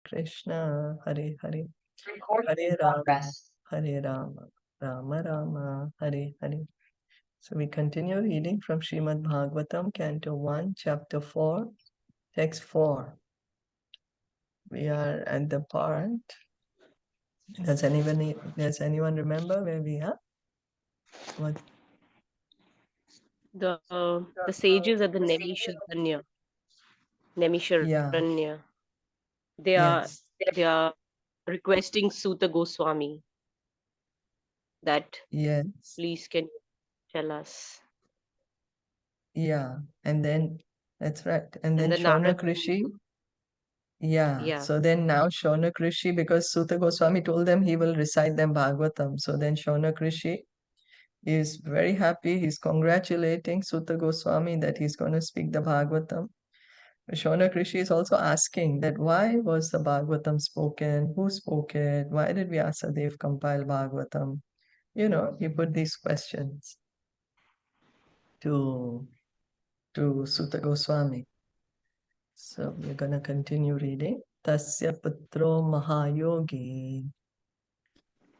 Krishna, Hare Hare, Hare Rama, Hare Rama, Rama Rama, Hare Hare. So we continue reading from Srimad Bhagavatam, Canto 1, Chapter 4, Text 4. We are at the part. Does anyone remember where we are? What? The sages at the Nemisharanya. Nemisharanya. They are requesting Suta Goswami that please can you tell us. Yeah, and then that's right. And then Shaunak Rishi. So then now Shaunak Rishi, because Suta Goswami told them he will recite them Bhagavatam. So then Shaunak Rishi is very happy. He's congratulating Suta Goswami that he's going to speak the Bhagavatam. Shaunak Rishi is also asking that why was the Bhagavatam spoken? Who spoke it? Why did Vyasadeva compile Bhagavatam? You know, he put these questions to Suta Goswami. So we're going to continue reading. Tasya putro mahayogi.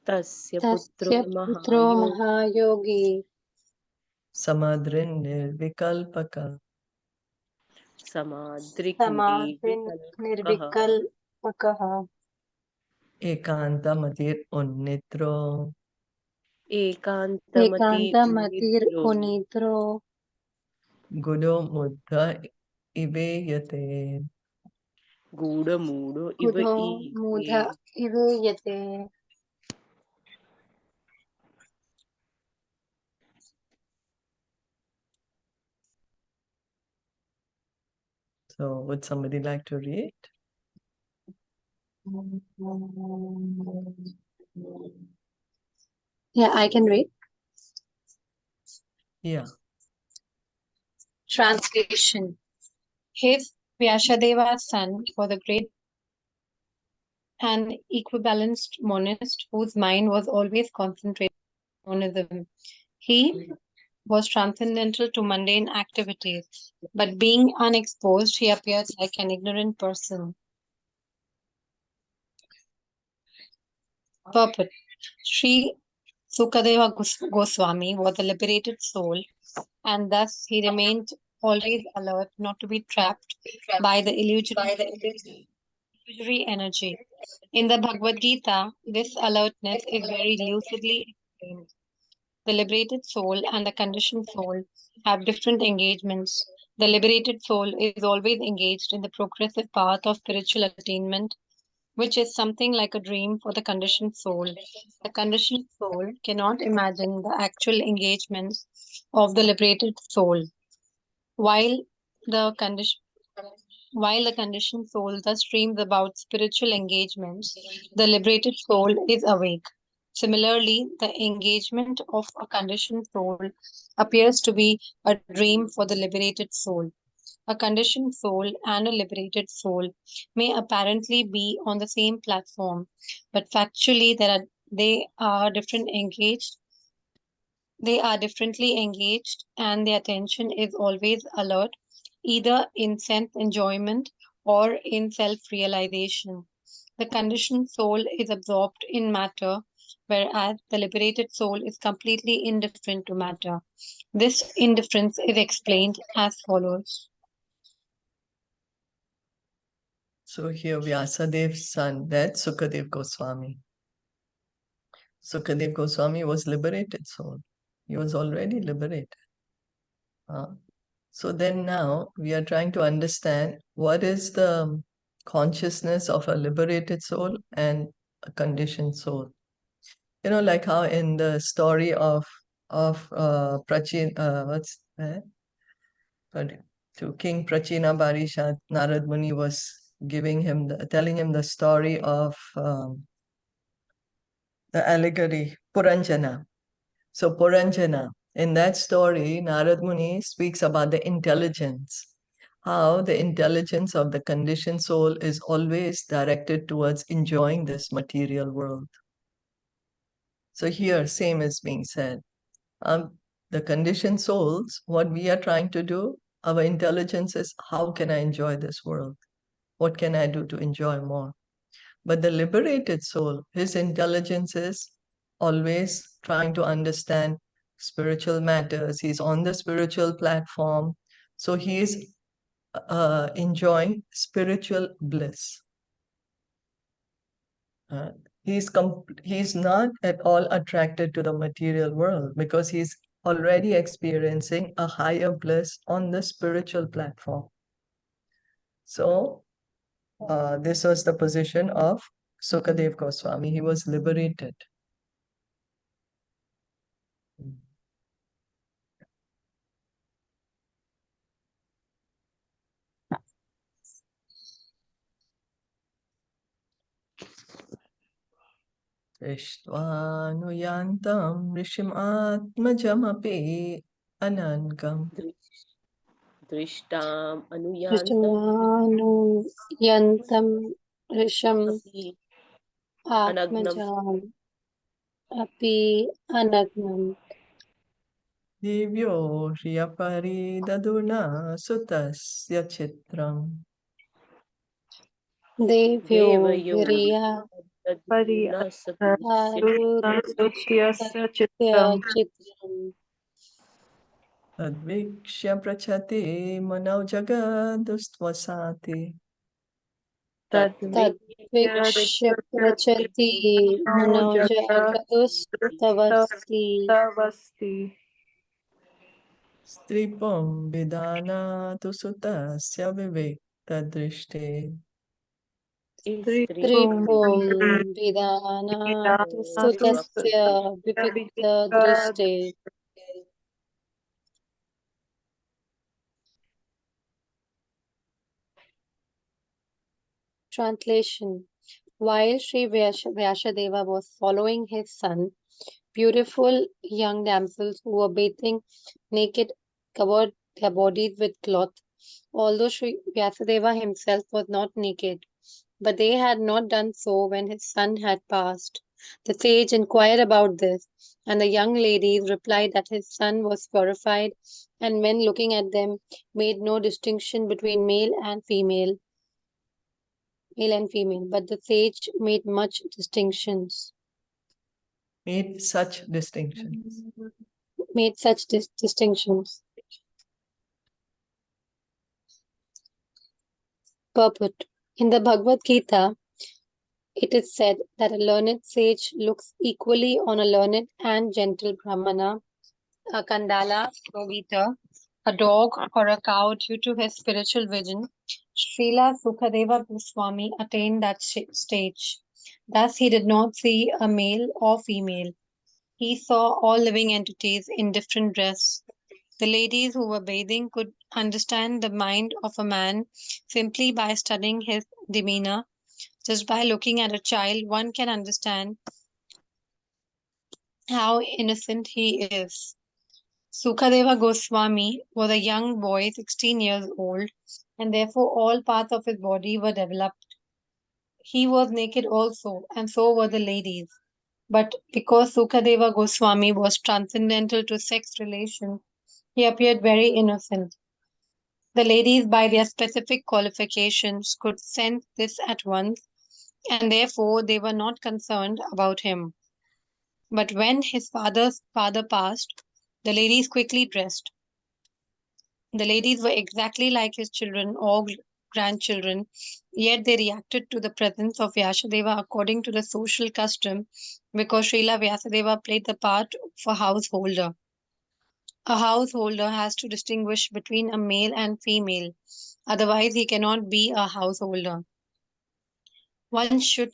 Tasya putro mahayogi. Samadrin nirvikalpaka. Samadrin nirvikalpakaha. Ekantamatir unnitro. Ekantamatir unitro. Gudo muddha iveyate. Guda mudo mudha iveyate. So would somebody like to read? Yeah, I can read. Yeah. Translation. His Vyasadeva's son was a great and equibalanced monist whose mind was always concentrated on monism. He was transcendental to mundane activities, but being unexposed, he appeared like an ignorant person. Purport. Sri Sukadeva Goswami was a liberated soul, and thus he remained always alert not to be trapped by the illusory energy. In the Bhagavad Gita, this alertness is very lucidly explained. The liberated soul and the conditioned soul have different engagements. The liberated soul is always engaged in the progressive path of spiritual attainment, which is something like a dream for the conditioned soul. The conditioned soul cannot imagine the actual engagements of the liberated soul, while the conditioned soul thus dreams about spiritual engagements. The liberated soul is awake. Similarly, the engagement of a conditioned soul appears to be a dream for the liberated soul. A conditioned soul and a liberated soul may apparently be on the same platform, but factually they are differently engaged, and their attention is always alert, either in sense enjoyment or in self-realization. The conditioned soul is absorbed in matter, whereas the liberated soul is completely indifferent to matter. This indifference is explained as follows. So here Vyasadev's son, that's Sukadev Goswami. Sukadev Goswami was liberated soul. He was already liberated. So then now we are trying to understand what is the consciousness of a liberated soul and a conditioned soul. You know, like how in the story of Prachin, what's that? To King Prachina Barisha, Narad Muni was telling him the story of the allegory Puranjana. So Puranjana, in that story, Narad Muni speaks about the intelligence, how the intelligence of the conditioned soul is always directed towards enjoying this material world. So here, same is being said. The conditioned souls, what we are trying to do, our intelligence is, how can I enjoy this world? What can I do to enjoy more? But the liberated soul, his intelligence is always trying to understand spiritual matters. He's on the spiritual platform. So he is enjoying spiritual bliss. He's not at all attracted to the material world because he's already experiencing a higher bliss on the spiritual platform. So this was the position of Sukadeva Goswami. He was liberated. Drishtvanuyantam rishim atmajamapi anankam. Drishtam Yantam Risham api Atmajam Api Anagnam Divyo Daduna Sutasya Chitram. Devyo Devayo Viriya Daduna Arutasya Chitram Advikshya Prachati Manav Jagadustvasati. Tadvikshya Prachati Manoja Gadustavasti Stripam Vidana Tusutasya Vivekta Drishte. Tripum Vidana Sutasya Vivikta Driste. Translation. While Sri Vyasadeva was following his son, beautiful young damsels who were bathing naked covered their bodies with cloth. Although Sri Vyasadeva himself was not naked, but they had not done so when his son had passed. The sage inquired about this, and the young ladies replied that his son was purified, and men looking at them made no distinction between male and female, but the sage made much distinctions. Made such distinctions. Purport. In the Bhagavad Gita, it is said that a learned sage looks equally on a learned and gentle Brahmana, a Kandala go-eater, a dog, or a cow due to his spiritual vision. Srila Sukadeva Goswami attained that stage. Thus, he did not see a male or female. He saw all living entities in different dress. The ladies who were bathing could understand the mind of a man simply by studying his demeanor. Just by looking at a child, one can understand how innocent he is. Sukadeva Goswami was a young boy, 16 years old, and therefore all parts of his body were developed. He was naked also, and so were the ladies. But because Sukadeva Goswami was transcendental to sex relations, he appeared very innocent. The ladies, by their specific qualifications, could sense this at once, and therefore they were not concerned about him. But when his father passed, the ladies quickly dressed. The ladies were exactly like his children or grandchildren, yet they reacted to the presence of Vyasadeva according to the social custom because Srila Vyasadeva played the part of a householder. A householder has to distinguish between a male and female, otherwise he cannot be a householder. One should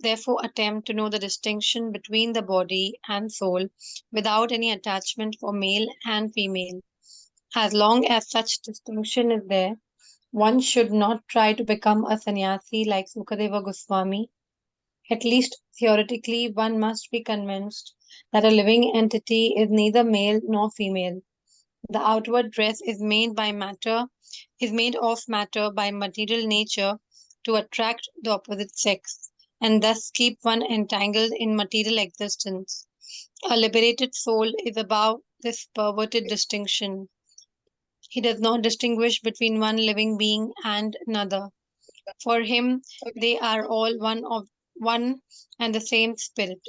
therefore attempt to know the distinction between the body and soul without any attachment for male and female. As long as such distinction is there, one should not try to become a sannyasi like Sukadeva Goswami. At least theoretically, one must be convinced that a living entity is neither male nor female. The outward dress is made of matter by material nature to attract the opposite sex and thus keep one entangled in material existence. A liberated soul is above this perverted distinction. He does not distinguish between one living being and another. For him, they are all one and the same spirit.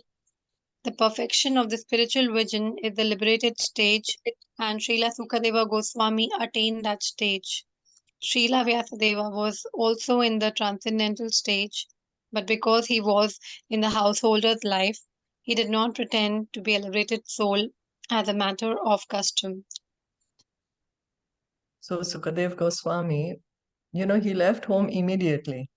The perfection of the spiritual vision is the liberated stage, and Srila Sukadeva Goswami attained that stage. Srila Vyasadeva was also in the transcendental stage, but because he was in the householder's life, he did not pretend to be a liberated soul as a matter of custom. So Sukadev Goswami, he left home immediately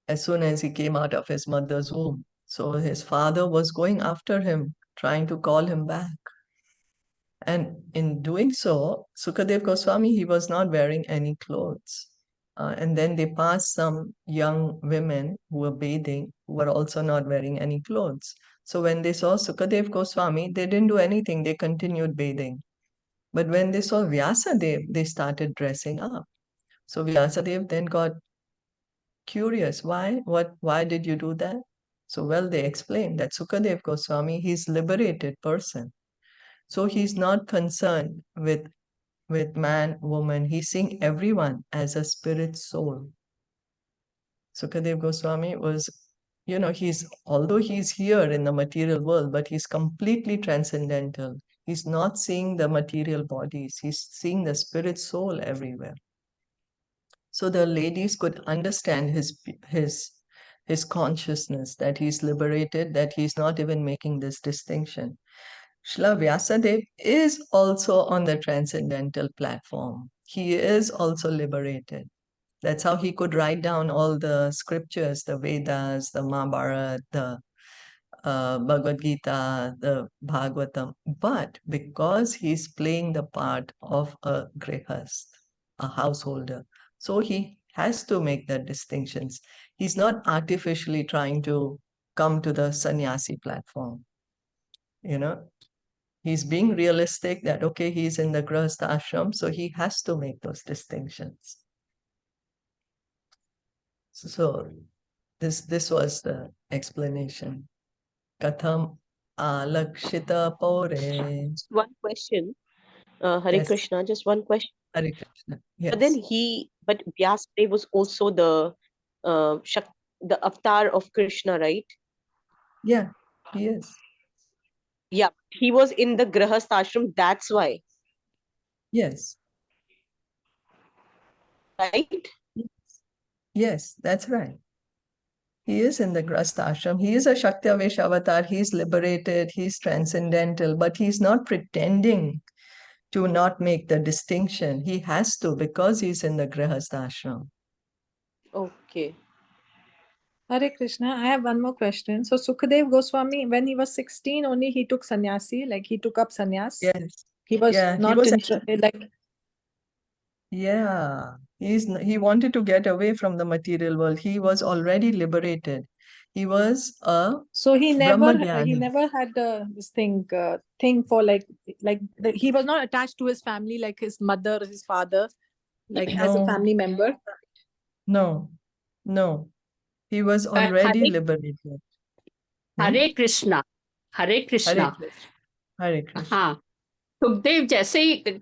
as soon as he came out of his mother's womb. So his father was going after him, trying to call him back. And in doing so, Sukadev Goswami, he was not wearing any clothes. And then they passed some young women who were bathing, who were also not wearing any clothes. So when they saw Sukadev Goswami, they didn't do anything. They continued bathing. But when they saw Vyasadev, they started dressing up. So Vyasadev then got curious. Why did you do that? So, well, they explained that Sukadev Goswami, he's liberated person. So he's not concerned with man, woman. He's seeing everyone as a spirit soul. Sukadev Goswami was, although he's here in the material world, but he's completely transcendental. He's not seeing the material bodies. He's seeing the spirit soul everywhere. So the ladies could understand his consciousness, that he's liberated, that he's not even making this distinction. Srila Vyasadeva is also on the transcendental platform. He is also liberated. That's how he could write down all the scriptures, the Vedas, the Mahabharata, the Bhagavad Gita, the Bhagavatam. But because he's playing the part of a grihast, a householder, so he has to make the distinctions. He's not artificially trying to come to the sannyasi platform. He's being realistic that, okay, he's in the grihastha ashram, so he has to make those distinctions. So this was the explanation. Katham alakshita pore. One question, Hare Yes. Krishna, just one question. Hare Krishna. Yes. But then Vyasadeva was also the avatar of Krishna, right? Yeah, he is. Yeah, he was in the grihastha ashram, that's why. Yes. Right? Yes, that's right. He is in the grihastha ashram. He is a Shakti-Avesh avatar. He's liberated. He's transcendental, but he's not pretending to not make the distinction. He has to, because he's in the grihastha ashram. Okay. Hare Krishna, I have one more question. So Sukadev Goswami, when he was 16 only, he took sannyasi, like he took up sannyas. Yes. He was Yeah, not interested, like. Yeah, he wanted to get away from the material world. He was already liberated. He was a So he never Brahmagyani. had this thing for he was not attached to his family, like his mother, his father, like as a No, family member. no. He was Hare already liberated. Hare Krishna Hare Hare Krishna Krishna. Hare Krishna. हाँ सुखदेव जैसे ही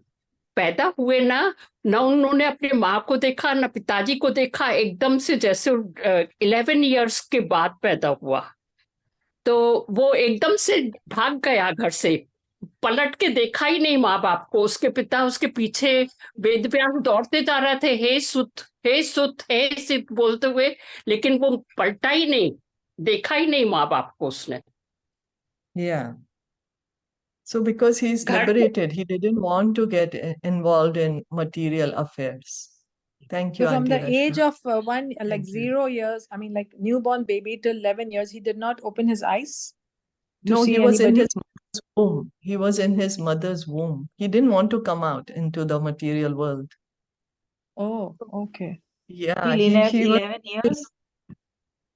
पैदा हुए ना उन्होंने अपने माँ को देखा ना पिताजी को देखा, एकदम से जैसे 11 इयर्स के बाद पैदा हुआ, तो वो एकदम से भाग गया घर से, पलट के देखा ही नहीं माँ बाप को। उसके पिता उसके पीछे वेद व्यास दौड़ते जा रहे थे, हे सुत हे सुत हे सित बोलते हुए, लेकिन वो पलटा ही नहीं, देखा ही नहीं माँ बाप को उसने। Yeah. So because he's liberated, he didn't want to get involved in material affairs. Thank you, So from Auntie the age Rashmi. of Thank you. 0 years, I mean, like newborn baby till 11 years, he did not open his eyes to No, see he was in anybody. his mother's womb. He was in his mother's womb. He didn't want to come out into the material world. Oh, okay. Yeah, Till 11 years.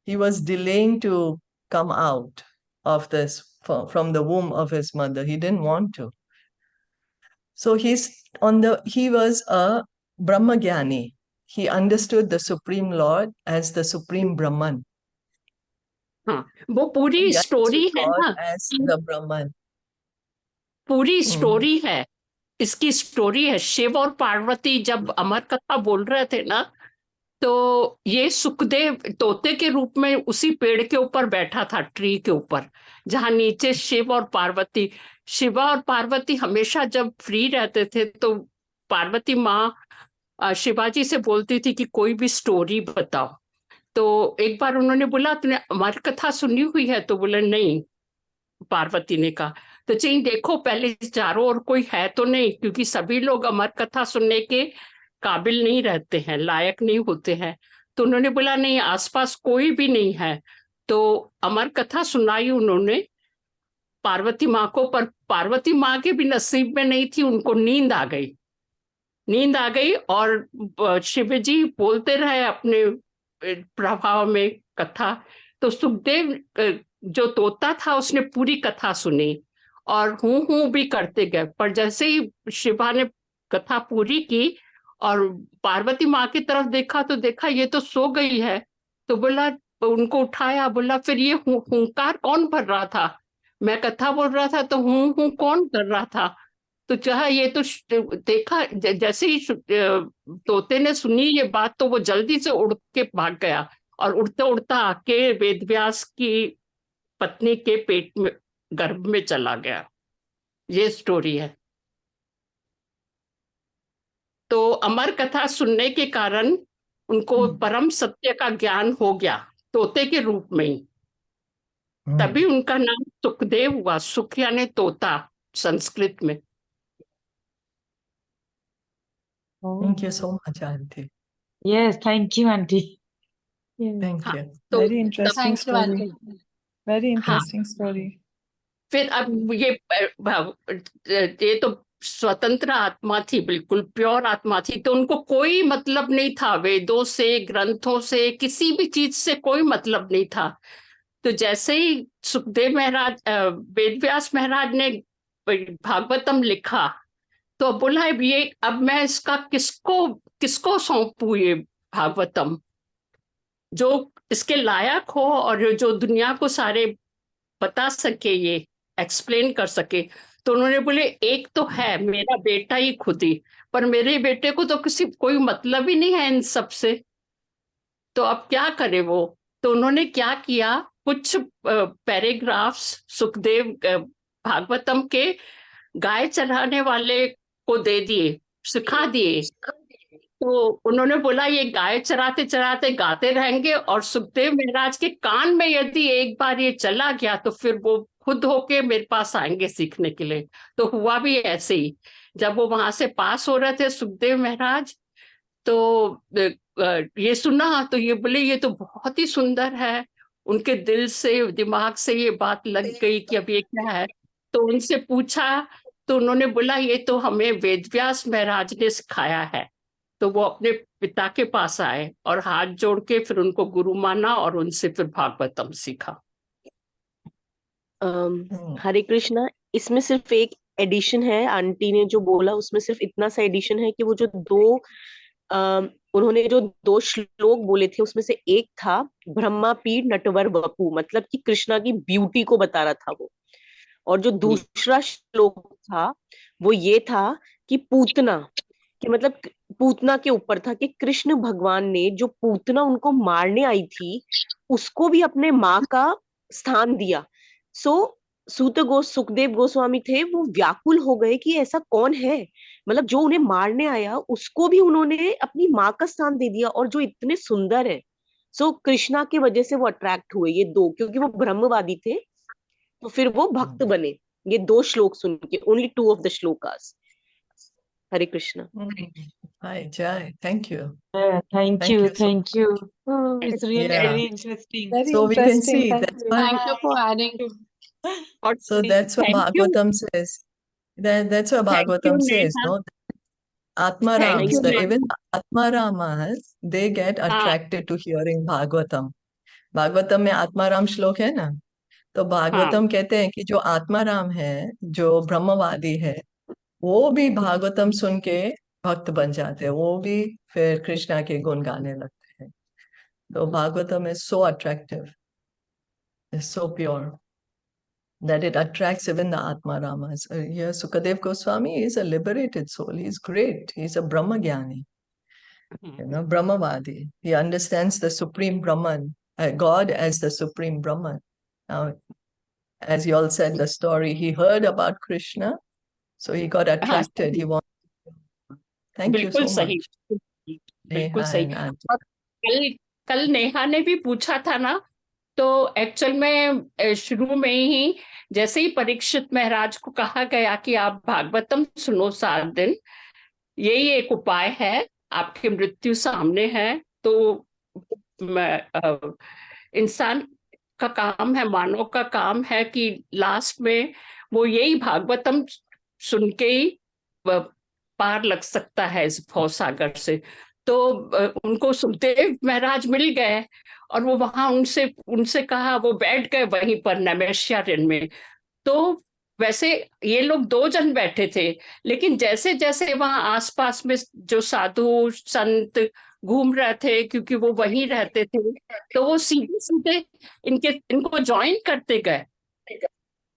he was delaying to come out of this from the womb of his mother. He didn't want to. So he was a Brahmagyani. He understood the Supreme Lord as the Supreme Brahman. हाँ, वो पूरी He story understood है God ना, as the Brahman. पूरी story है, इसकी story है। शिव और पार्वती जब अमर कथा बोल रहे थे ना, तो ये सुखदेव तोते के रूप में उसी पेड़ के ऊपर बैठा था, ट्री के ऊपर, जहां नीचे शिव और पार्वती, शिवा और पार्वती हमेशा जब फ्री रहते थे तो पार्वती माँ शिवाजी से बोलती थी कि कोई भी स्टोरी बताओ। तो एक बार उन्होंने बोला तूने अमर कथा सुनी हुई है? तो बोले नहीं, पार्वती ने कहा। तो चाहिए देखो पहले चारों ओर कोई है तो नहीं, क्योंकि सभी लोग अमर कथा सुनने के काबिल नहीं रहते हैं, लायक नहीं होते हैं। तो उन्होंने बोला नहीं, आसपास कोई भी नहीं है। तो अमर कथा सुनाई उन्होंने पार्वती माँ को, पर पार्वती माँ के भी नसीब में नहीं थी, उनको नींद आ गई। नींद आ गई और शिव जी बोलते रहे अपने प्रभाव में कथा। तो सुखदेव जो तोता था उसने पूरी कथा सुनी और हूं भी करते गए। पर जैसे ही शिवा ने कथा पूरी की और पार्वती माँ की तरफ देखा तो देखा ये तो सो गई है। तो बोला, उनको उठाया, बोला फिर ये हुंकार कौन भर रहा था? मैं कथा बोल रहा था तो हूं कौन कर रहा था? तो चाहे ये तो देखा जैसे ही तोते ने सुनी ये बात तो वो जल्दी से उड़ के भाग गया और उड़ता उड़ता आके वेदव्यास की पत्नी के पेट में, गर्भ में चला गया। ये स्टोरी है। तो अमर कथा सुनने के कारण उनको परम सत्य का ज्ञान हो गया, तोते के रूप में ही। तभी उनका नाम सुखदेव हुआ। सुख यानी तोता संस्कृत में। Thank you so much, Auntie. Yes, thank you, Auntie. Thank हाँ, you. तो Very interesting Thank you, story. Auntie. Very हाँ, interesting story. फिर अब ये तो स्वतंत्र आत्मा थी, बिल्कुल प्योर आत्मा थी। तो उनको कोई मतलब नहीं था वेदों से, ग्रंथों से, किसी भी चीज से कोई मतलब नहीं था। तो जैसे ही सुखदेव महाराज, वेदव्यास महाराज ने भागवतम लिखा तो बोला अब मैं इसका किसको किसको सौंपूं ये भागवतम, जो इसके लायक हो और जो दुनिया को सारे बता सके, ये एक्सप्लेन कर सके। तो उन्होंने बोले एक तो है मेरा बेटा ही खुद ही, पर मेरे बेटे को तो कोई मतलब ही नहीं है इन सब से, तो अब क्या करे वो। तो उन्होंने क्या किया, कुछ पैराग्राफ्स सुखदेव भागवतम के गाय चराने वाले को दे दिए, सिखा दिए। तो उन्होंने बोला ये गाय चराते चराते गाते रहेंगे और सुखदेव महाराज के कान में यदि एक बार ये चला गया तो फिर वो खुद होके मेरे पास आएंगे सीखने के लिए। तो हुआ भी ऐसे ही। जब वो वहां से पास हो रहे थे सुखदेव महाराज, तो ये सुना तो ये बोले ये तो बहुत ही सुंदर है। उनके दिल से, दिमाग से ये बात लग गई कि अब ये क्या है। तो उनसे पूछा तो उन्होंने बोला ये तो हमें वेदव्यास महाराज ने सिखाया है। तो वो अपने पिता के पास आए और हाथ जोड़ के फिर उनको गुरु माना और उनसे फिर भागवतम सीखा। हरे कृष्णा, इसमें सिर्फ एक एडिशन है, आंटी ने जो बोला उसमें सिर्फ इतना सा एडिशन है कि वो जो उन्होंने जो 2 श्लोक बोले थे उसमें से एक था ब्रह्मापीड नटवर वपु, मतलब कि कृष्णा की ब्यूटी को बता रहा था वो। और जो दूसरा श्लोक था वो ये था कि पूतना, कि मतलब पूतना के ऊपर था कि कृष्ण भगवान ने जो पूतना उनको मारने आई थी उसको भी अपने माँ का स्थान दिया। सुखदेव गोस्वामी थे, वो व्याकुल हो गए कि ऐसा कौन है, मतलब जो उन्हें मारने आया उसको भी उन्होंने अपनी माँ का स्थान दे दिया और जो इतने सुंदर है। कृष्णा की वजह से वो अट्रैक्ट हुए ये दो, क्योंकि वो ब्रह्मवादी थे तो फिर वो भक्त बने। ये 2 श्लोक सुन के, only 2 of the shlokas. Hare Krishna. Hi, Jai. Thank you. Thank Thank you, you so thank you. Oh, it's really Yeah. very interesting. Very So we can interesting. see Thank that's you. why. Thank you for adding. और So that's what thank you, Bhagavatam says. That's what thank you Bhagavatam says, Neha, no? Thank Atmarams, you Neha. even Atmaramas, they get हाँ attracted to hearing Bhagavatam. Bhagavatam में आत्माराम श्लोक है ना, तो हाँ भागवतम कहते हैं कि जो आत्माराम है, जो ब्रह्मवादी है, वो भी भागवतम सुन के भक्त बन जाते हैं, वो भी फिर कृष्णा के गुण गाने लगते हैं। तो Bhagavatam is so attractive, is so pure that it attracts even the Atmaramas. Here Sukadev Goswami is a liberated soul. He's great. He's a Brahmagyani. Brahmavadi. He understands the Supreme Brahman, God as the Supreme Brahman. Now, as you all said, the story, he heard about Krishna, so he got attracted. He wanted. Thank you so सही, much. बिल्कुल Neha सही। and Auntie. और कल नेहा ने भी पूछा था ना, तो एक्चुअल में शुरू में ही जैसे ही परीक्षित महाराज को कहा गया कि आप भागवतम सुनो 7 दिन, यही एक उपाय है, आपकी मृत्यु सामने है, तो इंसान का काम है, मानव का काम है कि लास्ट में वो यही भागवतम सुन के ही पार लग सकता है इस भवसागर से। तो उनको सुखदेव महाराज मिल गए और वो वहां उनसे कहा, वो बैठ गए वहीं पर नैमिषारण्य में। तो वैसे ये लोग 2 जन बैठे थे, लेकिन जैसे जैसे वहां आसपास में जो साधु संत घूम रहे थे, क्योंकि वो वहीं रहते थे, तो वो सीधे सीधे इनको ज्वाइन करते गए।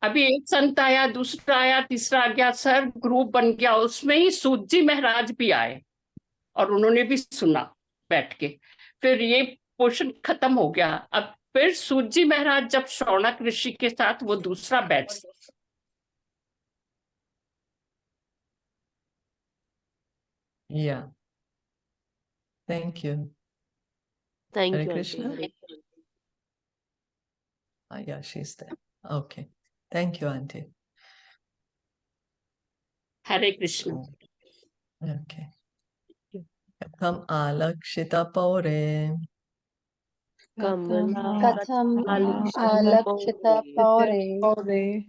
अभी एक संत आया, दूसरा आया, तीसरा आ गया, सर ग्रुप बन गया। उसमें ही सूत जी महाराज भी आए और उन्होंने भी सुना बैठ के। फिर ये पोर्शन खत्म हो गया। अब फिर सूत जी महाराज जब शौनक ऋषि के साथ वो दूसरा batch. Yeah. Thank you. Thank Hare you, Krishna. Auntie. Yeah, she's there. Okay. Thank you, Auntie. Hare Krishna. Okay. Katham alakshita paure. Katham alakshita paure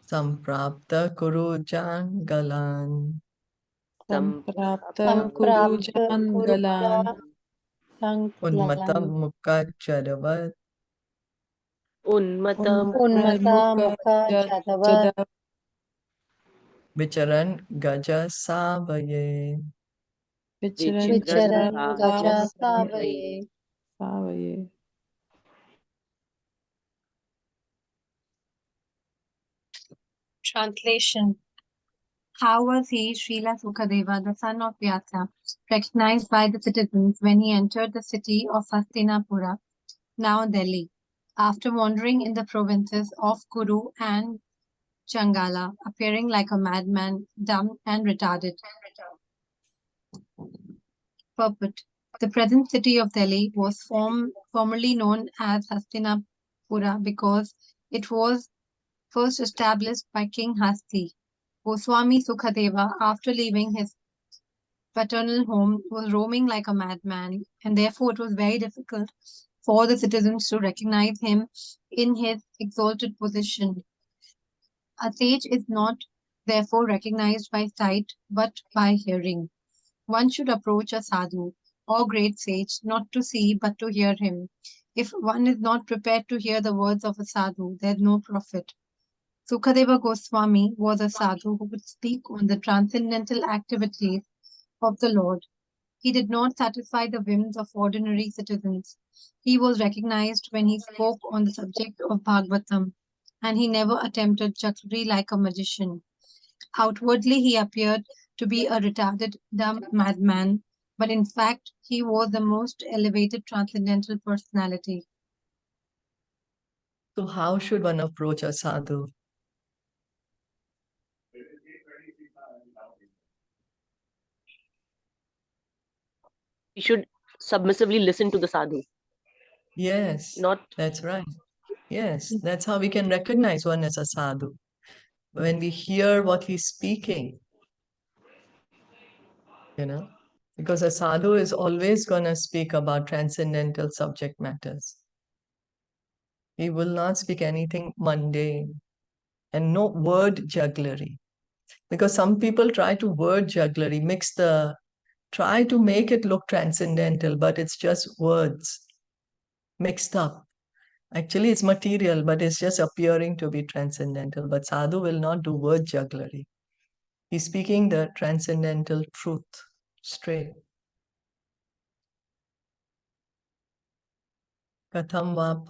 Samprapta kuru jangalan. Samprapta samprapta Kurujangalan Unmata kurujangalan mukha chadavat. उन्मत्त उन्मता मुखा चतवत् Jadav Vicharan gaja savaye. Vicharan vicharan gaja Savaye savaye. Savaye. Translation. How was he, Srila Sukadeva, the son of Vyasa, recognized by the citizens when he entered the city of Hastinapura, now Delhi, after wandering in the provinces of Kuru and Changala, appearing like a madman, dumb and retarded? Purport. The present city of Delhi was formerly known as Hastinapura because it was first established by King Hasti. Goswami Sukadeva, after leaving his paternal home, was roaming like a madman, and therefore it was very difficult for the citizens to recognize him in his exalted position. A sage is not therefore recognized by sight but by hearing. One should approach a sadhu or great sage not to see but to hear him. If one is not prepared to hear the words of a sadhu, there is no profit. Sukadeva Goswami was a sadhu who would speak on the transcendental activities of the Lord. He did not satisfy the whims of ordinary citizens. He was recognized when he spoke on the subject of Bhagavatam, and he never attempted jugglery like a magician. Outwardly, he appeared to be a retarded, dumb madman, but in fact, he was the most elevated transcendental personality. So how should one approach a sadhu? We should submissively listen to the sadhu. Yes, that's right. Yes, that's how we can recognize one as a sadhu. When we hear what he's speaking, because a sadhu is always going to speak about transcendental subject matters. He will not speak anything mundane and no word jugglery. Because some people try to word jugglery, try to make it look transcendental, but it's just words mixed up. Actually, it's material, but it's just appearing to be transcendental. But sadhu will not do word jugglery. He's speaking the transcendental truth straight. Katham va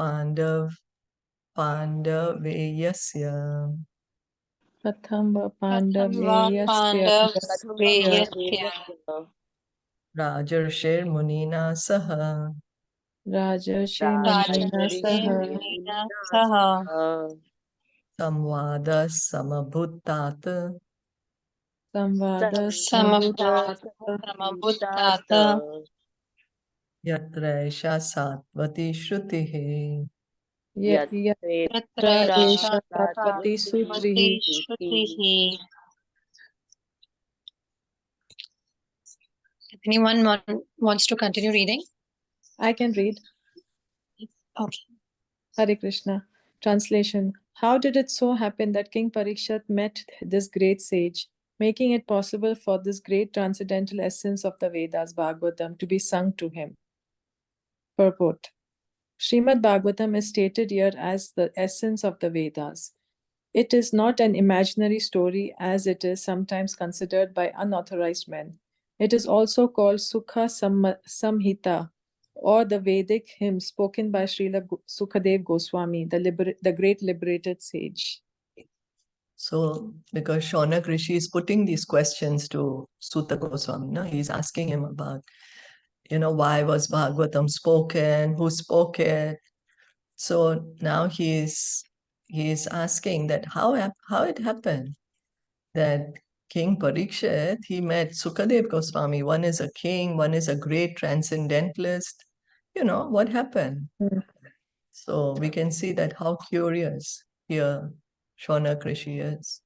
pandaveyasya. Katham va Pandaveyasya Rajarshir Munina Saha Rajarshi Munina Saha Saha Samvada Samabhuttat Samvada Samabhat Samabhuttata Samabhuttata Yatraisha Satvati Shrutihi. Yatra Yatra Esha Tatvati Sutrihi. Satvati Shrutrihi. If anyone wants to continue reading? I can read. Okay. Hare Krishna. Translation. How did it so happen that King Parikshit met this great sage, making it possible for this great transcendental essence of the Vedas, Bhagavatam, to be sung to him? Purport. Srimad Bhagavatam is stated here as the essence of the Vedas. It is not an imaginary story as it is sometimes considered by unauthorized men. It is also called Sukha Samhita, or the Vedic hymn spoken by Srila Sukadev Goswami, the great liberated sage. So, because Shaunak Rishi is putting these questions to Suta Goswami, no? He's asking him about, why was Bhagavatam spoken, who spoke it. So now he's asking that how it happened that King Parikshit, he met Sukadev Goswami. One is a king, one is a great transcendentalist. What happened? Hmm. So we can see that how curious here Shaunak Rishi is.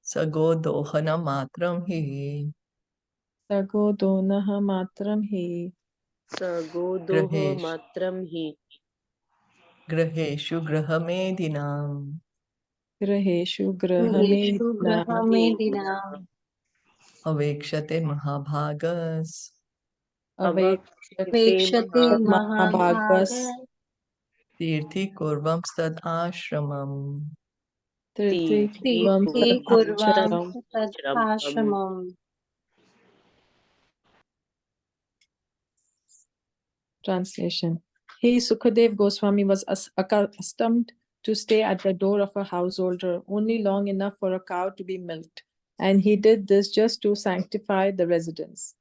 Sago dohana matram hi Sago donaha matram hi Sagodoho matram hi graheshu grahamedinam graheshu Greshu grahamedina Grahamedina avekshate mahabhagas avekshate Vekshate mahabhagas Mahabhaga tirthi kurvam stad ashramam. tirthi kurvam Tirthi Kurvam sadashram. Tad Ashramam. Translation. He, Sukadev Goswami, was accustomed to stay at the door of a householder only long enough for a cow to be milked, and he did this just to sanctify the residence.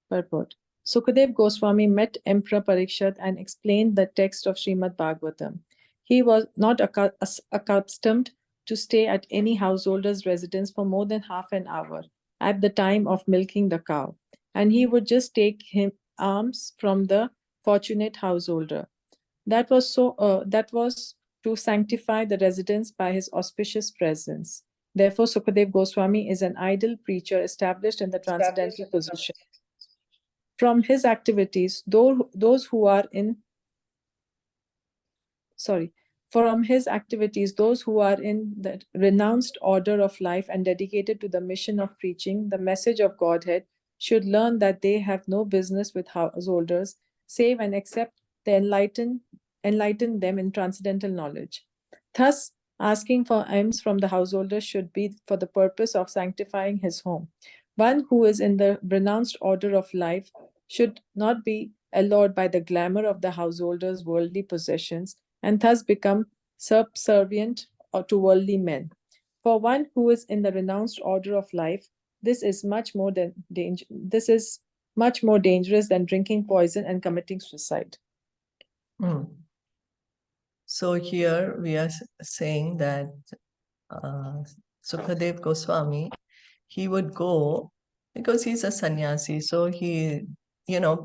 Purport. Sukadev Goswami met Emperor Parikshit and explained the text of Srimad Bhagavatam. He was not accustomed to stay at any householder's residence for more than half an hour at the time of milking the cow, and he would just take him alms from the fortunate householder. That was to sanctify the residence by his auspicious presence. Therefore, Sukadev Goswami is an ideal preacher established in the transcendental position. From his activities, those who are in the renounced order of life and dedicated to the mission of preaching the message of Godhead should learn that they have no business with householders, save and except they enlighten them in transcendental knowledge. Thus, asking for alms from the householder should be for the purpose of sanctifying his home. One who is in the renounced order of life should not be allured by the glamour of the householder's worldly possessions and thus become subservient to worldly men. For one who is in the renounced order of life, this is much more dangerous than drinking poison and committing suicide. So here we are saying that Sukadev Goswami, he would go because he's a sannyasi, so he,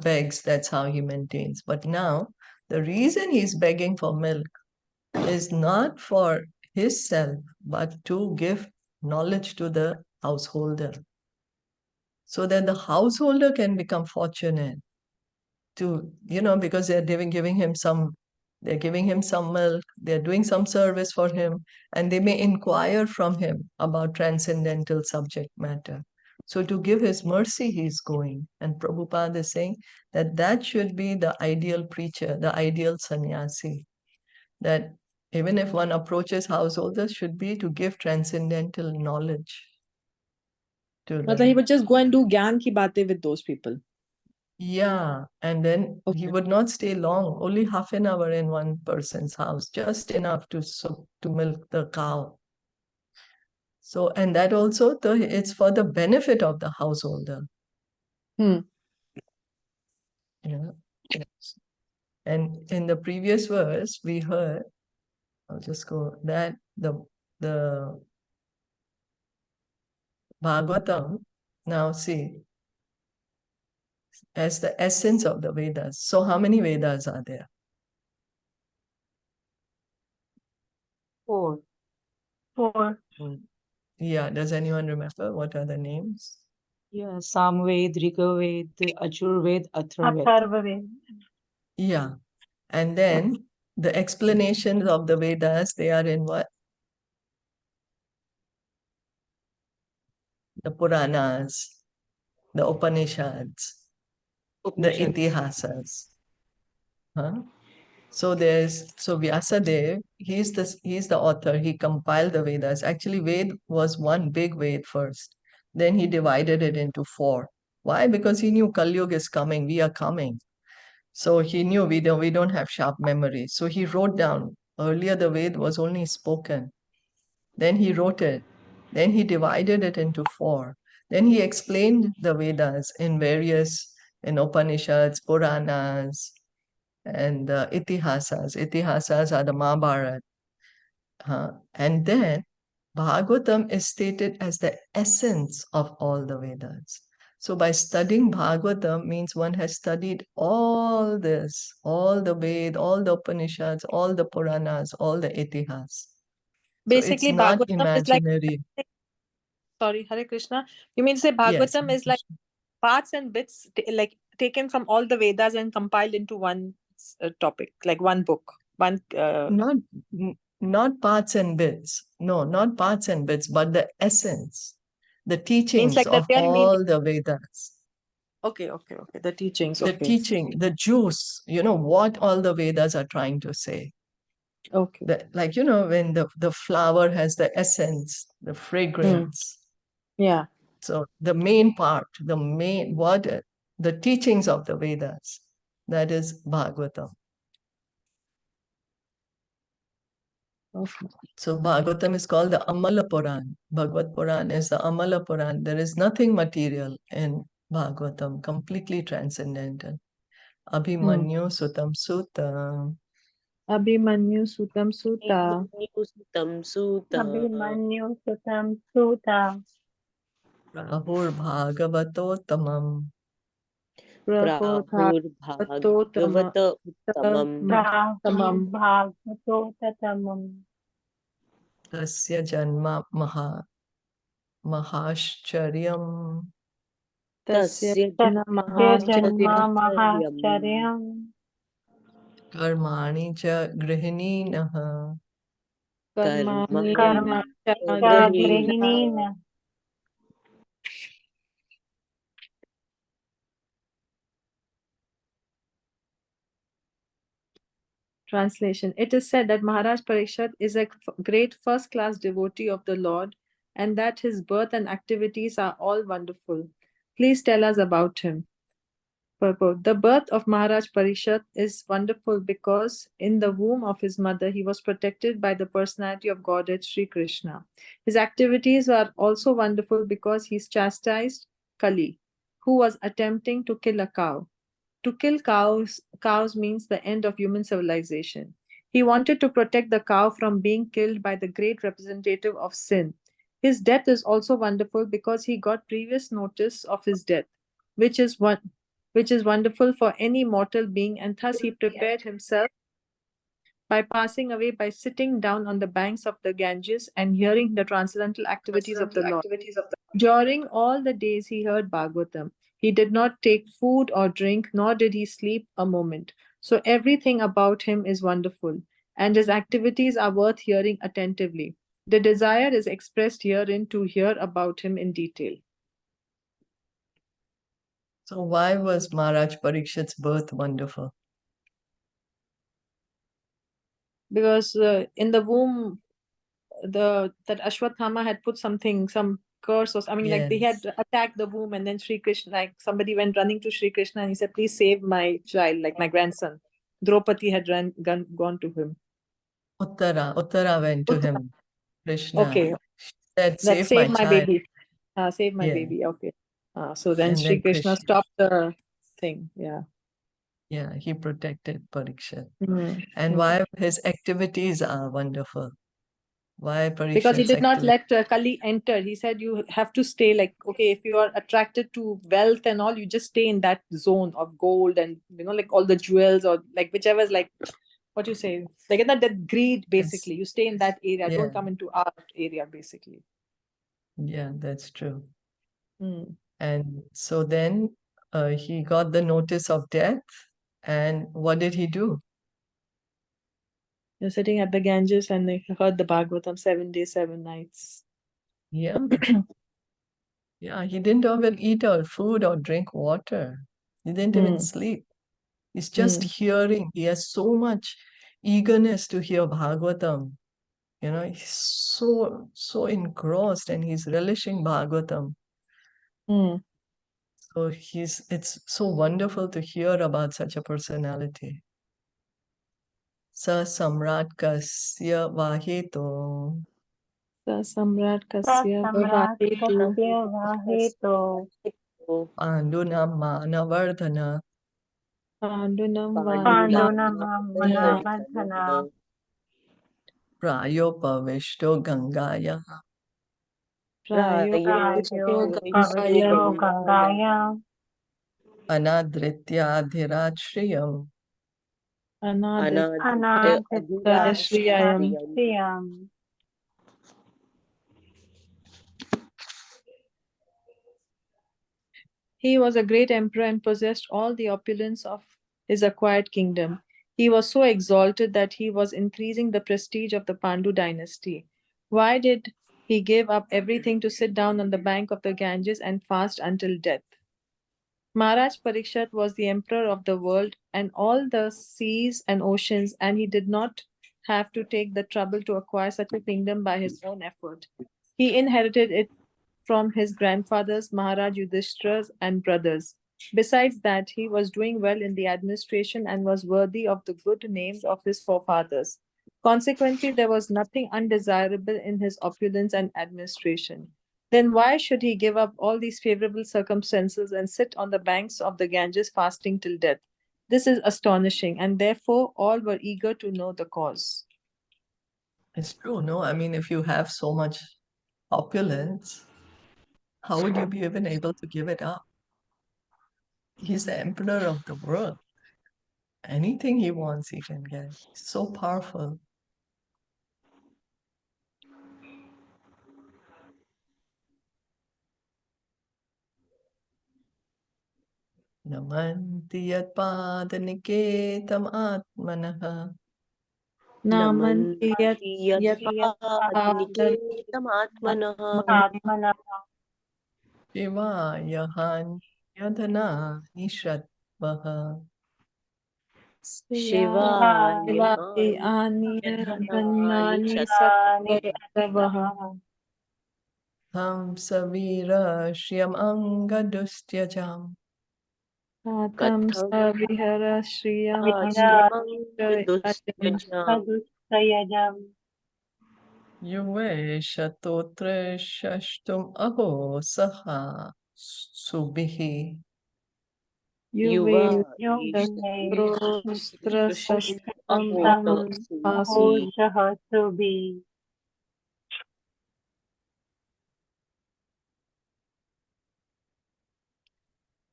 begs. That's how he maintains. But now the reason he's begging for milk is not for his self, but to give knowledge to the householder, so that the householder can become fortunate to, because they're giving him some milk, they're doing some service for him, and they may inquire from him about transcendental subject matter. So to give his mercy, he's going. And Prabhupada is saying that should be the ideal preacher, the ideal sannyasi, that even if one approaches householders, should be to give transcendental knowledge to them. But he would just go and do gyan ki batein with those people. Yeah, and then he would not stay long, only half an hour in one person's house, just enough to milk the cow. So, and that also, it's for the benefit of the householder. Yeah. Yes. And in the previous verse, we heard, I'll just go, that the Bhagavatam, now see, as the essence of the Vedas. So how many Vedas are there? 4. 4. Yeah, does anyone remember what are the names? Yeah, Samved, Rigved, Ajurved, Atharved. Atharvaved. Yeah. And then the explanations of the Vedas, they are in what? The Puranas, the Upanishads, the Itihasas. Huh? So Vyasadeva, he's the author, he compiled the Vedas. Actually, Ved was one big Ved first. Then he divided it into 4. Why? Because he knew Kali Yuga is coming, we are coming. So he knew we don't have sharp memory. So he wrote down. Earlier the Ved was only spoken. Then he wrote it. Then he divided it into 4. Then he explained the Vedas in Upanishads, Puranas, and Itihasas. Itihasas are the Mahabharata. And then Bhagavatam is stated as the essence of all the Vedas. So by studying Bhagavatam means one has studied all this, all the Ved, all the Upanishads, all the Puranas, all the Itihas. Basically, so it's not Bhagavatam is like, imaginary. sorry, Hare Krishna. You mean to say Bhagavatam Yes. is like parts and bits like taken from all the Vedas and compiled into one topic, like one book, one. Not parts and bits. No, not parts and bits, but the essence, the Means teachings like the of real meaning. all the Vedas. Okay. The teachings. The Okay. teaching, the juice, what all the Vedas are trying to say. Okay. When the flower has the essence, the fragrance. Yeah. So the main part, the teachings of the Vedas, that is Bhagavatam. Okay. So Bhagavatam is called the Amala Puran. Bhagavad Puran is the Amala Puran. There is nothing material in Bhagavatam, completely transcendental. Abhimanyu Sutam Sutam. Abhimanyu Sutam Suta. Abhimanyu Sutam Suta. Rahur Bhagavato Prabhurbhagavatamam Bhagavatam. Tasya Janma Mahascharyam. Tasya Janma Mahacharyam. Karmani cha Grihininaha. Karmani Grihinina. Translation. It is said that Maharaj Parikshit is a great first-class devotee of the Lord and that his birth and activities are all wonderful. Please tell us about him. Purport. The birth of Maharaj Parikshit is wonderful because in the womb of his mother he was protected by the personality of Godhead Sri Krishna. His activities are also wonderful because he chastised Kali, who was attempting to kill a cow. To kill cows means the end of human civilization. He wanted to protect the cow from being killed by the great representative of sin. His death is also wonderful because he got previous notice of his death, which is wonderful for any mortal being, and thus he prepared himself by passing away by sitting down on the banks of the Ganges and hearing the transcendental activities of the Lord. During all the days he heard Bhagavatam. He did not take food or drink, nor did he sleep a moment. So everything about him is wonderful, and his activities are worth hearing attentively. The desire is expressed herein to hear about him in detail. So why was Maharaj Parikshit's birth wonderful? Because in the womb, that Ashwatthama had put some curse, or like they had attacked the womb, and then Sri Krishna, like somebody went running to Sri Krishna and he said, "Please save my child, like my grandson." Draupadi had gone to him. Uttara went to him. Krishna. Okay. Said, Save my baby. Save my baby. Okay. So then Sri Krishna stopped the thing. Yeah. Yeah, he protected Parikshit. Mm. And why his activities are wonderful. Why Because he Parikshit's did not activity? let Kali enter. He said you have to stay like, okay, if you are attracted to wealth and all, you just stay in that zone of gold and, like all the jewels or like whichever is like, what you say, like in that greed, basically. You stay in that area. Yeah. Don't come into our area, basically. Yeah, that's true. Mm. And so then he got the notice of death. And what did he do? You're sitting at the Ganges and they heard the Bhagavatam 7 days, 7 nights. Yeah. Yeah, he didn't even eat or food or drink water. He didn't even sleep. He's just hearing. He has so much eagerness to hear Bhagavatam. He's so engrossed and he's relishing Bhagavatam. So it's so wonderful to hear about such a personality. Sa Samrat Kasya Vaheto Samrat Kasya Vahetu Vaheto Pandunam Manavardhana Pandunam Pandunam Vardhana Manavardhana Prayopavishto Gangaya Prayo Rajo Gangaya Pavishto Gangaya Anadrityadhirachriyam Anaditya Anaditya Shriyayam. Shriyam. He was a great emperor and possessed all the opulence of his acquired kingdom. He was so exalted that he was increasing the prestige of the Pandu dynasty. Why did he give up everything to sit down on the bank of the Ganges and fast until death? Maharaj Parikshit was the emperor of the world and all the seas and oceans, and he did not have to take the trouble to acquire such a kingdom by his own effort. He inherited it from his grandfathers, Maharaj Yudhishthira and brothers. Besides that, he was doing well in the administration and was worthy of the good names of his forefathers. Consequently, there was nothing undesirable in his opulence and administration. Then why should he give up all these favorable circumstances and sit on the banks of the Ganges fasting till death? This is astonishing, and therefore all were eager to know the cause. It's true, no? I mean, if you have so much opulence, how would you be even able to give it up? He's the emperor of the world. Anything he wants, he can get. He's so powerful. Namanti yatpadaniketam atmanaha Namanti yat Namaste Shiva yahan yadana nishatvaha Shivaya Tham savira shyam angadustyajam Katham savihara shriyam Sadusayajam Yuve shatotre shashtum aho saha subhihi Yuve Yuve prostra sastam Aho asu. Sahasubhi.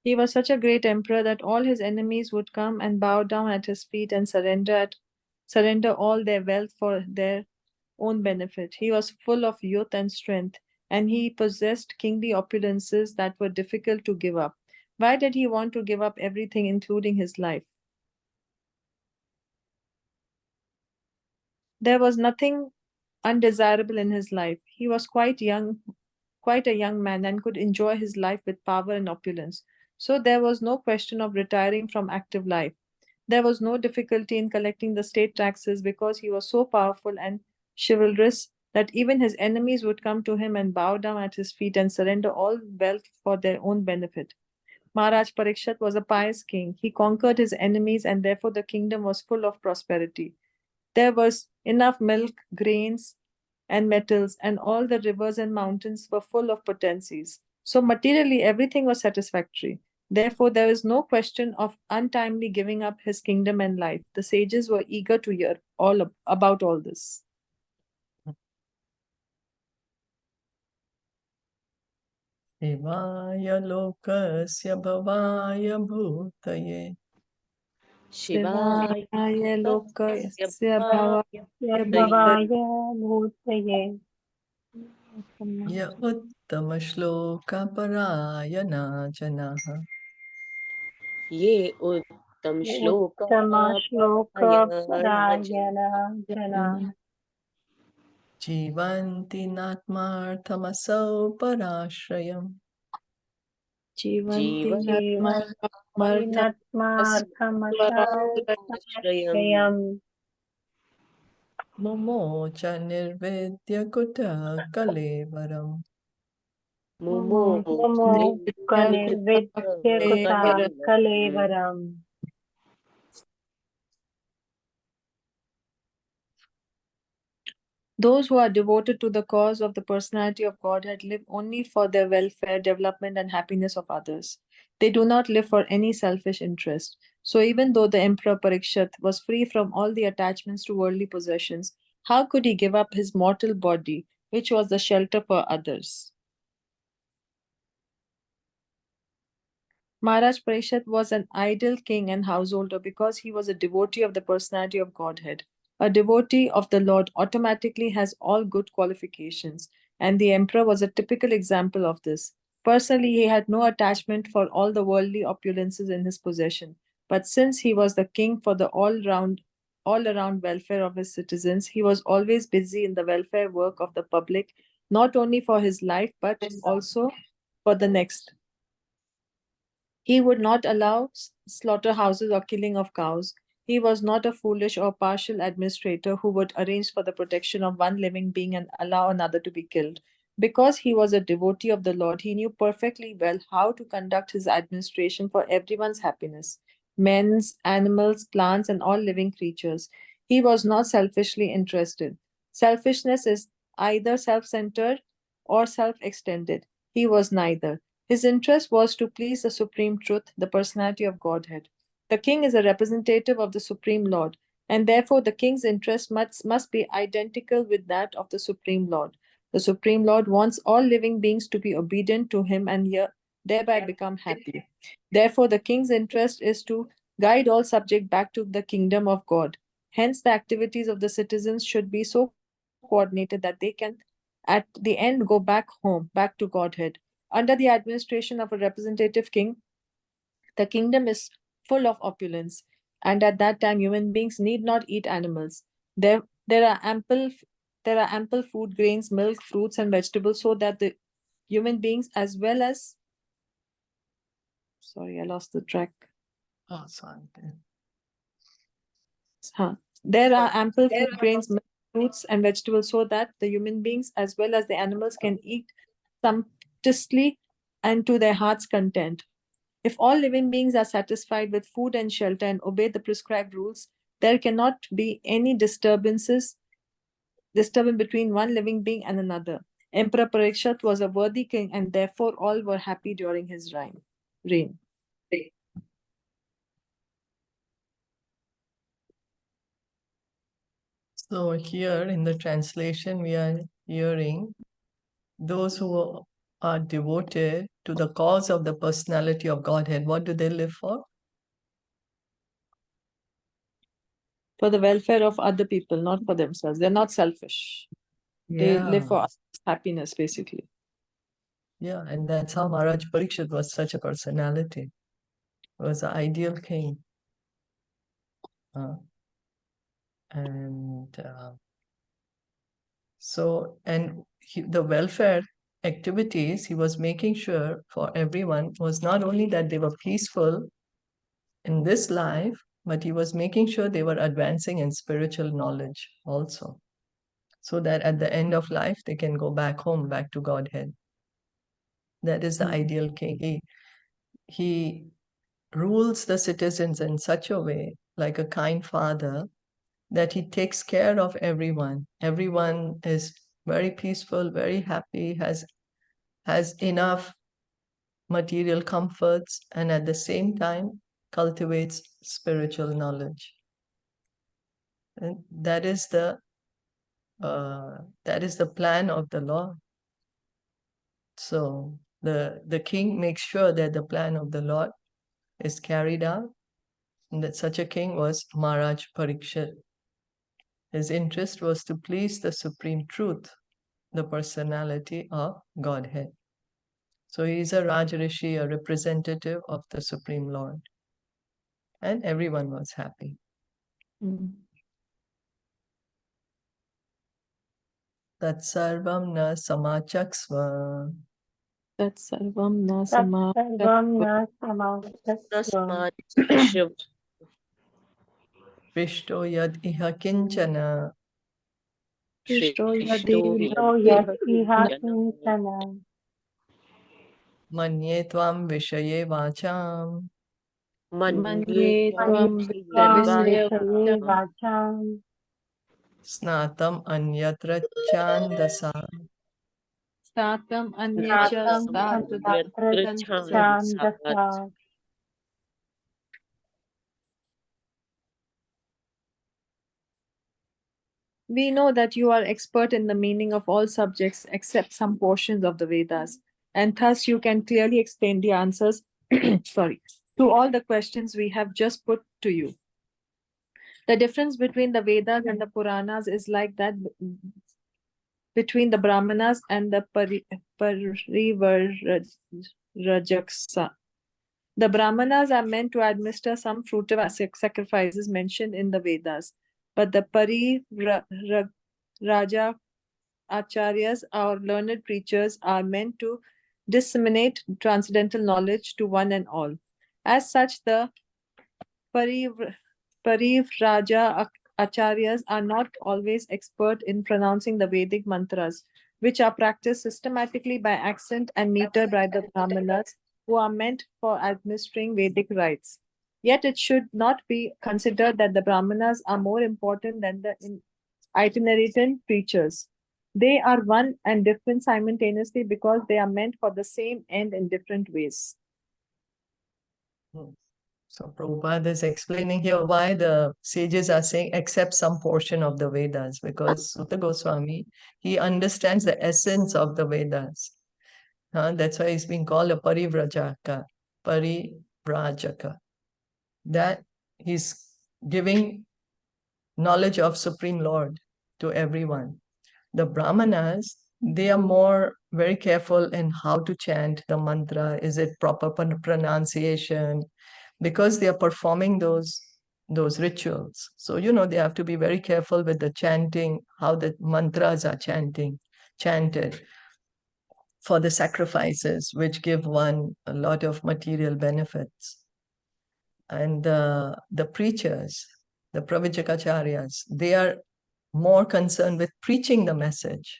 He was such a great emperor that all his enemies would come and bow down at his feet and surrender all their wealth for their own benefit. He was full of youth and strength, and he possessed kingly opulences that were difficult to give up. Why did he want to give up everything, including his life? There was nothing undesirable in his life. He was quite a young man, and could enjoy his life with power and opulence. So there was no question of retiring from active life. There was no difficulty in collecting the state taxes because he was so powerful and chivalrous that even his enemies would come to him and bow down at his feet and surrender all wealth for their own benefit. Maharaj Parikshit was a pious king. He conquered his enemies, and therefore the kingdom was full of prosperity. There was enough milk, grains, and metals, and all the rivers and mountains were full of potencies. So materially, everything was satisfactory. Therefore, there is no question of untimely giving up his kingdom and life. The sages were eager to hear about all this. Shivaya lokasya bhavaya bhutaye. Shivaya lokasya bhavaya Yadbhavaya bhutaye. Ya uttama shloka parayana janaha. Ye uttam shloka Uttama shloka parayana parayana jana. Jivanti natmarthamasau parashrayam. Jivanti Natmarthamashrayam. Momocha nirvedya kuta kalevaram. Momo Mumo kanirvidya kuta kalevaram. Those who are devoted to the cause of the personality of Godhead live only for their welfare, development, and happiness of others. They do not live for any selfish interest. So, even though the Emperor Parikshit was free from all the attachments to worldly possessions, how could he give up his mortal body, which was the shelter for others? Maharaj Parikshit was an ideal king and householder because he was a devotee of the personality of Godhead. A devotee of the Lord automatically has all good qualifications, and the emperor was a typical example of this. Personally, he had no attachment for all the worldly opulences in his possession, but since he was the king for the all around welfare of his citizens, he was always busy in the welfare work of the public, not only for his life but also for the next. He would not allow slaughterhouses or killing of cows. He was not a foolish or partial administrator who would arrange for the protection of one living being and allow another to be killed. Because he was a devotee of the Lord, he knew perfectly well how to conduct his administration for everyone's happiness men's, animals, plants, and all living creatures. He was not selfishly interested. Selfishness is either self centered or self extended. He was neither. His interest was to please the Supreme Truth, the personality of Godhead. The king is a representative of the Supreme Lord, and therefore the king's interest must be identical with that of the Supreme Lord. The Supreme Lord wants all living beings to be obedient to him and thereby become happy. Therefore, the king's interest is to guide all subjects back to the kingdom of God. Hence, the activities of the citizens should be so coordinated that they can, at the end, go back home, back to Godhead. Under the administration of a representative king, the kingdom is full of opulence, and at that time human beings need not eat animals. There are ample food, grains, milk, fruits, and vegetables, so that the human beings as well as sorry, I lost the track. Oh, sorry. There are ample food, grains, milk, fruits, and vegetables, so that the human beings as well as the animals can eat sumptuously and to their heart's content. If all living beings are satisfied with food and shelter and obey the prescribed rules, there cannot be any disturbance between one living being and another. Emperor Parikshit was a worthy king, and therefore all were happy during his reign. So here in the translation, we are hearing those who are devoted to the cause of the personality of Godhead. What do they live for? For the welfare of other people, not for themselves. They're not selfish. They live for happiness, basically. Yeah, and that's how Maharaj Parikshit was such a personality. He was an ideal king. The welfare activities he was making sure for everyone was not only that they were peaceful in this life, but he was making sure they were advancing in spiritual knowledge also, so that at the end of life they can go back home, back to Godhead. That is the ideal king. He rules the citizens in such a way, like a kind father, that he takes care of everyone. Everyone is very peaceful, very happy, has enough material comforts and at the same time cultivates spiritual knowledge. And that is the plan of the Lord. So the king makes sure that the plan of the Lord is carried out, and that such a king was Maharaj Parikshit. His interest was to please the Supreme Truth, the personality of Godhead. So he is a Rajrishi, a representative of the Supreme Lord. And everyone was happy. Tatsarvam na samachaksva. Tatsarvam na Tatsarvam na Tasmat samachaksva. Prishto yad iha kinchana. Prishto Shishto Yat iha kinchana. Manye tvam vishaye vacham. Manye tvam Tvam visaya vishaye vacham. Snatam anyatra chandasa. Statam anyacha Satam statut chandasa. We know that you are expert in the meaning of all subjects except some portions of the Vedas, and thus you can clearly explain the answers to all the questions we have just put to you. The difference between the Vedas and the Puranas is like that between the Brahmanas and the Parivarajaka. The Brahmanas are meant to administer some fruitive sacrifices mentioned in the Vedas, but the Raja Acharyas or learned preachers are meant to disseminate transcendental knowledge to one and all. As such, the Raja Acharyas are not always expert in pronouncing the Vedic mantras, which are practiced systematically by accent and meter by the Brahmanas, who are meant for administering Vedic rites. Yet it should not be considered that the Brahmanas are more important than the itinerant preachers. They are one and different simultaneously because they are meant for the same end in different ways. So Prabhupada is explaining here why the sages are saying accept some portion of the Vedas, because Sutta Goswami, he understands the essence of the Vedas. That's why he's being called a Parivrajaka. That he's giving knowledge of Supreme Lord to everyone. The Brahmanas, they are more very careful in how to chant the mantra. Is it proper pronunciation? Because they are performing those rituals. So, they have to be very careful with the chanting, how the mantras are chanted for the sacrifices, which give one a lot of material benefits. And the preachers, the Pravijakacharyas, they are more concerned with preaching the message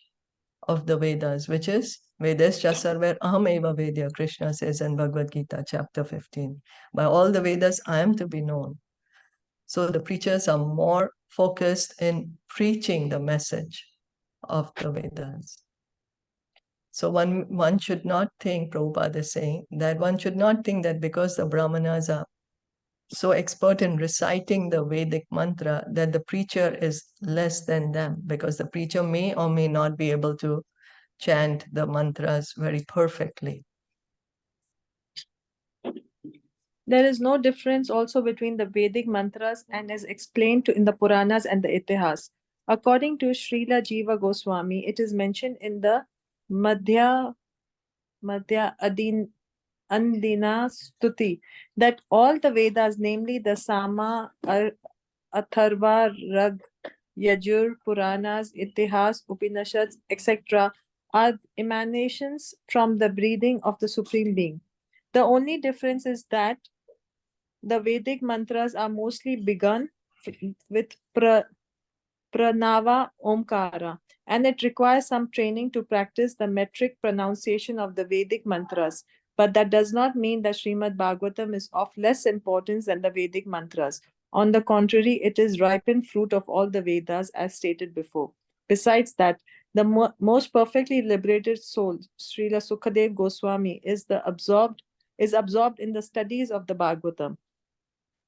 of the Vedas, which is Vedascha sarver aham eva vedya, Krishna says in Bhagavad Gita, chapter 15. By all the Vedas, I am to be known. So the preachers are more focused in preaching the message of the Vedas. So one should not think, Prabhupada is saying, that one should not think that because the Brahmanas are so expert in reciting the Vedic mantra that the preacher is less than them, because the preacher may or may not be able to chant the mantras very perfectly. There is no difference also between the Vedic mantras and is explained in the Puranas and the Itihas. According to Srila Jiva Goswami, it is mentioned in the Madhya Andina Stuti that all the Vedas, namely the Sama, Atharva, Rag, Yajur, Puranas, Itihas, Upanishads, etc., are emanations from the breathing of the Supreme Being. The only difference is that the Vedic mantras are mostly begun with Pranava Omkara, and it requires some training to practice the metric pronunciation of the Vedic mantras. But that does not mean that Srimad Bhagavatam is of less importance than the Vedic mantras. On the contrary, it is ripened fruit of all the Vedas as stated before. Besides that, The most perfectly liberated soul, Srila Sukadev Goswami, is absorbed in the studies of the Bhagavatam.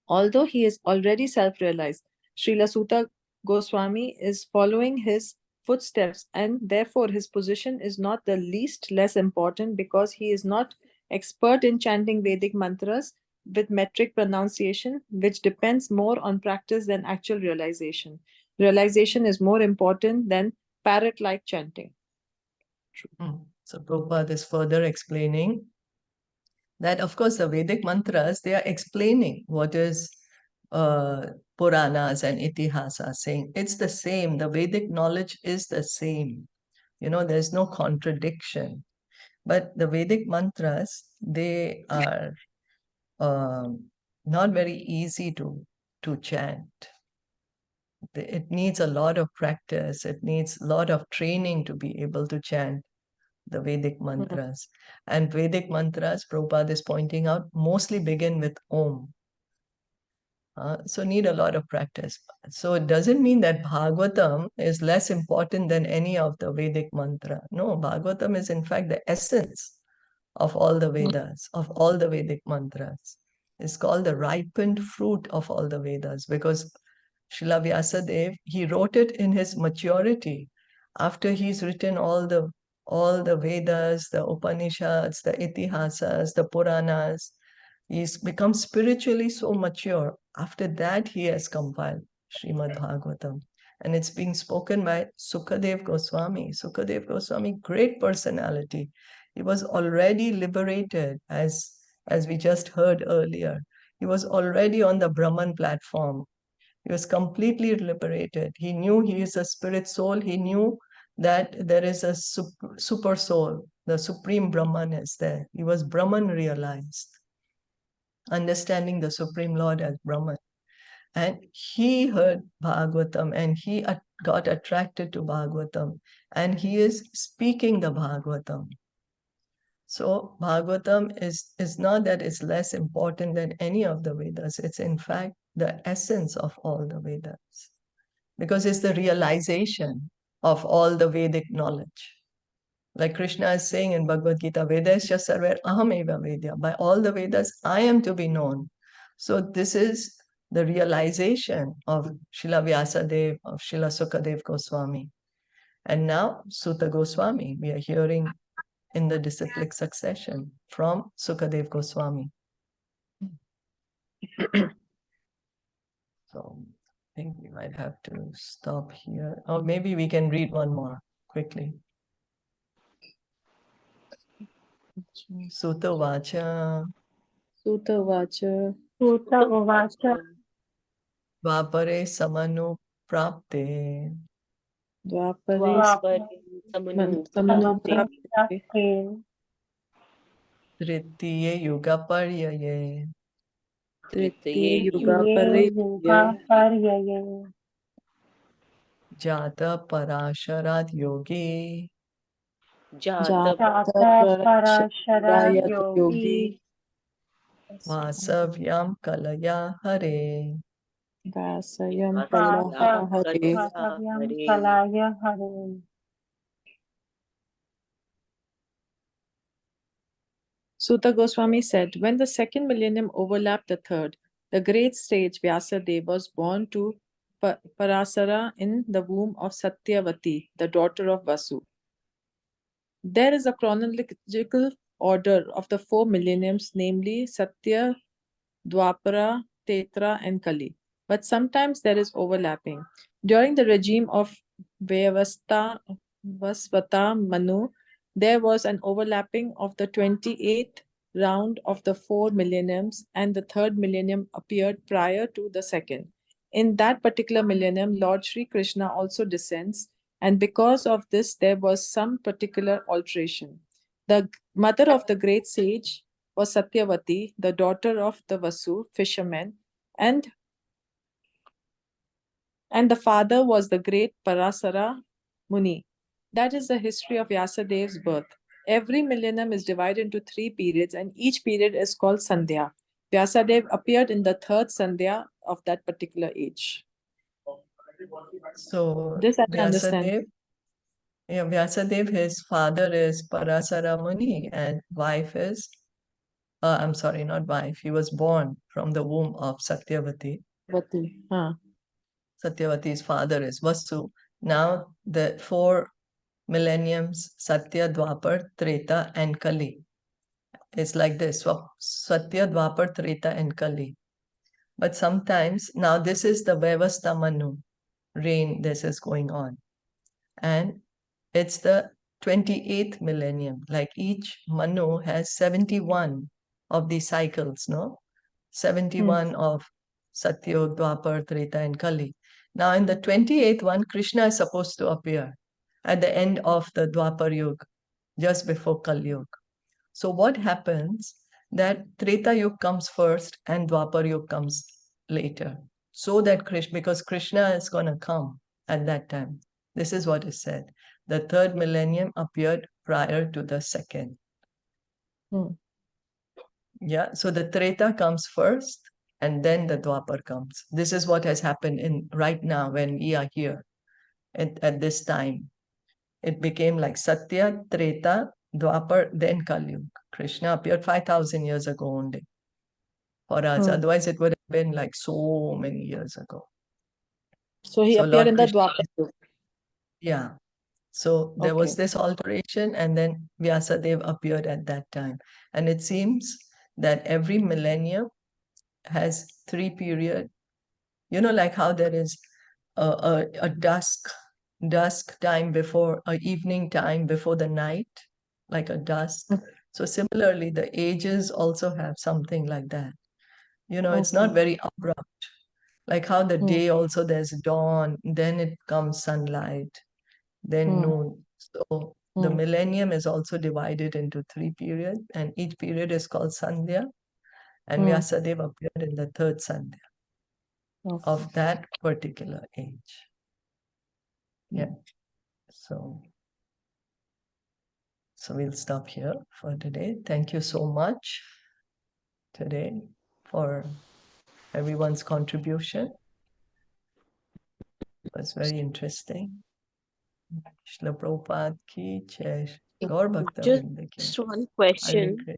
Although he is already self-realized, Srila Sutta Goswami is following his footsteps, and therefore his position is not the least less important, because he is not expert in chanting Vedic mantras with metric pronunciation, which depends more on practice than actual realization. Realization is more important than parrot-like chanting. So Prabhupada is further explaining that, of course, the Vedic mantras, they are explaining what is Puranas and Itihasa saying. It's the same. The Vedic knowledge is the same. There's no contradiction. But the Vedic mantras, they are not very easy to chant. It needs a lot of practice. It needs a lot of training to be able to chant the Vedic mantras. And Vedic mantras, Prabhupada is pointing out, mostly begin with Om. So need a lot of practice. So it doesn't mean that Bhagavatam is less important than any of the Vedic mantra. No, Bhagavatam is in fact the essence of all the Vedas, of all the Vedic mantras. It's called the ripened fruit of all the Vedas, because Srila Vyasadeva, he wrote it in his maturity, after he's written all the Vedas, the Upanishads, the Itihasas, the Puranas. He's become spiritually so mature. After that, he has compiled Srimad Bhagavatam. And it's being spoken by Sukadev Goswami. Sukadev Goswami, great personality. He was already liberated, as we just heard earlier. He was already on the Brahman platform. He was completely liberated. He knew he is a spirit soul. He knew that there is a super soul. The supreme Brahman is there. He was Brahman realized, understanding the Supreme Lord as Brahman. And he heard Bhagavatam, and he got attracted to Bhagavatam, and he is speaking the Bhagavatam. So Bhagavatam is not that it's less important than any of the Vedas. It's in fact the essence of all the Vedas, because it's the realization of all the Vedic knowledge. Like Krishna is saying in Bhagavad Gita, Vedasya sarver aham eva vedya. By all the Vedas, I am to be known. So this is the realization of Srila Vyasadeva, of Srila Sukadev Goswami. And now Sutta Goswami, we are hearing in the disciplic succession from Sukadev Goswami. So I think we might have to stop here. Or maybe we can read one more quickly. Sutta Vacha. Sutta Vacha. Sutta Vacha. Dvapare samanu prapte. Dvapare samanu prapte. Tritiye yuga paryaye. Tritiye yuga paryaye. Jata parasharad yogi. Jata parasharad yogi. Vasavyam kalaya hare. Vasayam kalaya hare. Sutta Goswami said, when the second millennium overlapped the third, the great sage Vyasadeva was born to Parasara in the womb of Satyavati, the daughter of Vasu. There is a chronological order of the 4 millenniums, namely Satya, Dwapara, Tetra, and Kali. But sometimes there is overlapping. During the regime of Vasvata Manu, there was an overlapping of the 28th round of the 4 millenniums, and the third millennium appeared prior to the second. In that particular millennium, Lord Sri Krishna also descends, and because of this, there was some particular alteration. The mother of the great sage was Satyavati, the daughter of the Vasu, fisherman, and the father was the great Parasara Muni. That is the history of Vyasadev's birth. Every millennium is divided into 3 periods, and each period is called Sandhya. Vyasadeva appeared in the 3rd Sandhya of that particular age. So This I understand. Yeah, Vyasadeva, his father is Parasara Muni and wife is, I'm sorry, not wife. He was born from the womb of Satyavati. Vati. Satyavati's father is Vasu. Now the 4 millenniums, Satya, Dwapar, Treta and Kali. It's like this, Satya, Dwapar, Treta and Kali. But sometimes, now this is the Vyavastha Manu reign, this is going on. And it's the 28th millennium. Like each Manu has 71 of these cycles, no? 71 of Satya, Dwapar, Treta and Kali. Now in the 28th one, Krishna is supposed to appear at the end of the Dwapar Yuga, just before Kali Yuga. So what happens that Treta Yuga comes first and Dwapar Yuga comes later. So that because Krishna is going to come at that time. This is what is said. The 3rd millennium appeared prior to the 2nd. Yeah, so the Treta comes first and then the Dwapar comes. This is what has happened in right now when we are here at this time. It became like Satya, Treta, Dwapar, then Kali Yuga. Krishna appeared 5,000 years ago only for us. Otherwise, it would have been like so many years ago. So he appeared Lord in the Krishna, Dwapar Yuga. yeah. So there was this alteration and then Vyasadeva appeared at that time. And it seems that every millennium has 3 periods. You know, like how there is a dusk time before, a evening time before the night, like a dusk. So similarly, the ages also have something like that. You know, it's not very abrupt. Like how the day also there's dawn, then it comes sunlight, then noon. So the millennium is also divided into 3 periods, and each period is called Sandhya, and Vyasadeva appeared in the 3rd Sandhya of that particular age. Yeah. So we'll stop here for today. Thank you so much today for everyone's contribution. It was very interesting. Shila Prabhupada ki jai. Gaur Bhakta Vrinda ki. Just one question.